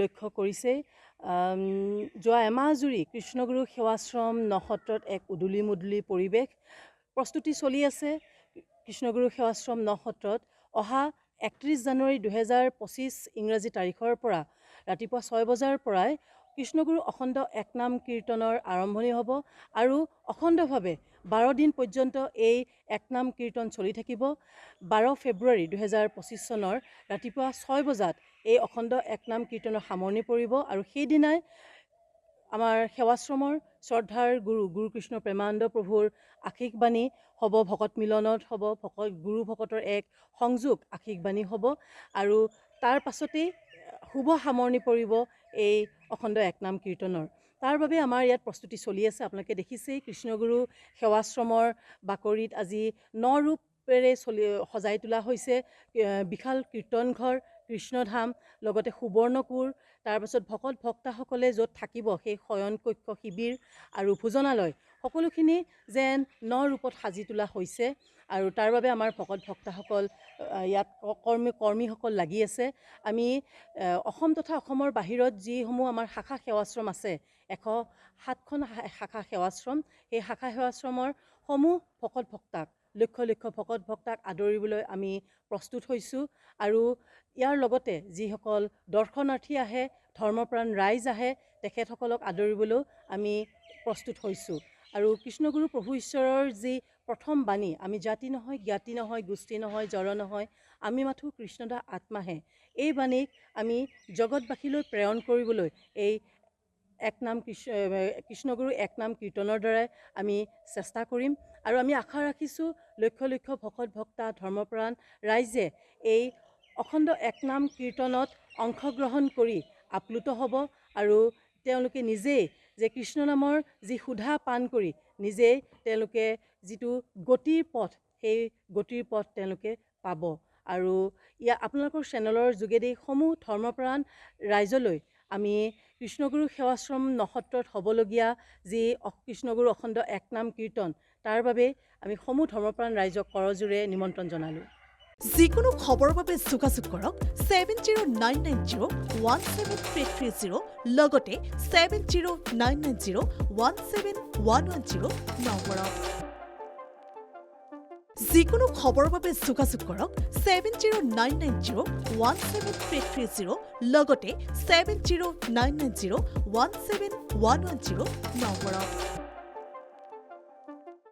লক্ষ্য কৰিছে যোৱা এমাহ জুৰি কৃষ্ণগুৰু সেৱাশ্ৰম নসত্ৰত এক উদুলি মুদুলি পৰিৱেশ প্ৰস্তুতি চলি আছে। কৃষ্ণগুৰু সেৱাশ্ৰম নসত্ৰত অহা 31 জানুৱাৰী 2025 ইংৰাজী তাৰিখৰ পৰা ৰাতিপুৱা 6 বজাৰ পৰাই কৃষ্ণগুৰু অখণ্ড একনাম কীৰ্তনৰ আৰম্ভণি হ'ব আৰু অখণ্ডভাৱে 12 দিন পৰ্যন্ত এই একনাম কীৰ্তন চলি থাকিব। 12 ফেব্ৰুৱাৰী 2025 চনৰ ৰাতিপুৱা 6 বজাত এই অখণ্ড একনাম কীৰ্তনৰ সামৰণি পৰিব আৰু সেইদিনাই আমাৰ সেৱাশ্ৰমৰ শ্ৰদ্ধাৰ গুৰুকৃষ্ণ প্ৰেমানন্দ প্ৰভুৰ আশীষবাণী হ'ব, ভকত মিলনত হ'ব, গুৰু ভকতৰ এক সংযোগ আশীষবাণী হ'ব আৰু তাৰ পাছতেই শুভ সামৰণি পৰিব এই অখণ্ড একনাম কীৰ্তনৰ। তাৰ বাবে আমাৰ ইয়াত প্ৰস্তুতি চলি আছে। আপোনালোকে দেখিছেই কৃষ্ণগুৰু সেৱাশ্ৰমৰ বাকৰিত আজি 9 ৰূপেৰে সজাই তোলা হৈছে বিশাল কীৰ্তনঘৰ, কৃষ্ণধাম, লগতে সুবৰ্ণপুৰ, তাৰপাছত ভকত ভক্তাসকলে য'ত থাকিব সেই শয়ন কক্ষ, শিবিৰ আৰু ভোজনালয় সকলোখিনি যেন 9 ৰূপত সাজি তোলা হৈছে আৰু তাৰ বাবে আমাৰ ভকত ভক্তাসকল ইয়াত কৰ্মীসকল লাগি আছে। আমি অসম তথা অসমৰ বাহিৰত যিসমূহ আমাৰ শাখা সেৱাশ্ৰম আছে 107খন শাখা সেৱাশ্ৰম, সেই শাখা সেৱাশ্ৰমৰ সমূহ ভকত ভক্তাক লক্ষ লক্ষ ভকত ভক্তাক আদৰিবলৈ আমি প্ৰস্তুত হৈছোঁ আৰু ইয়াৰ লগতে যিসকল দৰ্শনাৰ্থী আহে, ধৰ্মপ্ৰাণ ৰাইজ আহে, তেখেতসকলক আদৰিবলৈও আমি প্ৰস্তুত হৈছোঁ। আৰু কৃষ্ণগুৰু প্ৰভু ঈশ্বৰৰ যি প্ৰথম বাণী, আমি জাতি নহয়, জ্ঞাতি নহয়, গোষ্ঠী নহয়, জড় নহয়, আমি মাথো কৃষ্ণদা আত্মাহে, এই বাণীক আমি জগতবাসীলৈ প্ৰেৰণ কৰিবলৈ এই কৃষ্ণগুৰু একনাম কীৰ্তনৰ দ্বাৰাই আমি চেষ্টা কৰিম আৰু আমি আশা ৰাখিছোঁ লক্ষ লক্ষ ভকত ভক্তা ধৰ্মপ্ৰাণ ৰাইজে এই অখণ্ড একনাম কীৰ্তনত অংশগ্ৰহণ কৰি আপ্লুত হ'ব আৰু তেওঁলোকে নিজেই যে কৃষ্ণ নামৰ যি সুধা পান কৰি নিজেই তেওঁলোকে যিটো গতিৰ পথ, সেই গতিৰ পথ তেওঁলোকে পাব। আৰু আপোনালোকৰ চেনেলৰ যোগেদি সমূহ ধৰ্মপ্ৰাণ ৰাইজলৈ আমি কৃষ্ণগুৰু সেৱাশ্ৰম নসত্ৰত হ'বলগীয়া যি কৃষ্ণগুৰু অখণ্ড একনাম কীৰ্তন, তাৰ বাবে আমি সমূহ ধৰ্মপ্ৰাণ ৰাইজক কৰজোৰে নিমন্ত্ৰণ জনালোঁ। যিকোনো খবৰৰ বাবে যোগাযোগ কৰক 7099017330 লগতে 7099017110 নম্বৰত। যিকোনো খবৰৰ বাবে যোগাযোগ কৰক 7099017330 লগতে 7099017110 নম্বৰত।